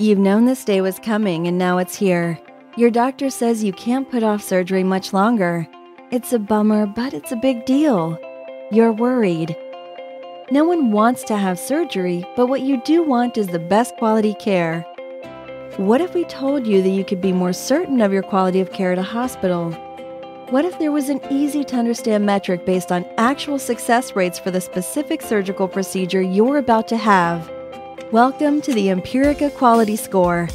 You've known this day was coming and now it's here. Your doctor says you can't put off surgery much longer. It's a bummer, but it's a big deal. You're worried. No one wants to have surgery, but what you do want is the best quality care. What if we told you that you could be more certain of your quality of care at a hospital? What if there was an easy-to-understand metric based on actual success rates for the specific surgical procedure you're about to have? Welcome to the Empirica Quality Score,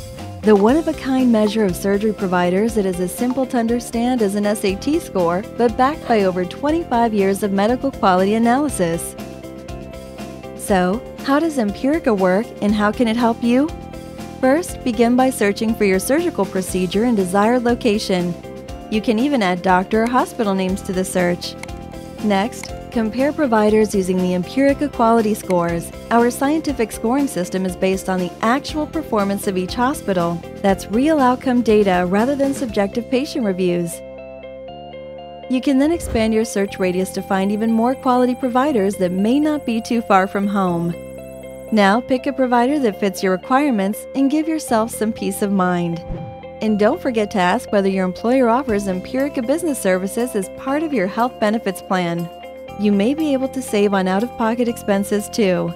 the one-of-a-kind measure of surgery providers that is as simple to understand as an SAT score, but backed by over 25 years of medical quality analysis. So, how does Empirica work and how can it help you? First, begin by searching for your surgical procedure and desired location. You can even add doctor or hospital names to the search. Next, compare providers using the Empirica Quality Scores. Our scientific scoring system is based on the actual performance of each hospital. That's real outcome data rather than subjective patient reviews. You can then expand your search radius to find even more quality providers that may not be too far from home. Now pick a provider that fits your requirements and give yourself some peace of mind. And don't forget to ask whether your employer offers Empirica Business Services as part of your health benefits plan. You may be able to save on out-of-pocket expenses too.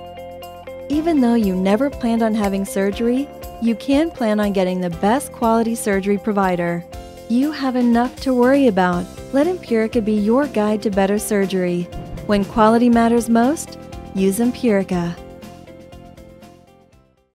Even though you never planned on having surgery, you can plan on getting the best quality surgery provider. You have enough to worry about. Let Empirica be your guide to better surgery. When quality matters most, use Empirica.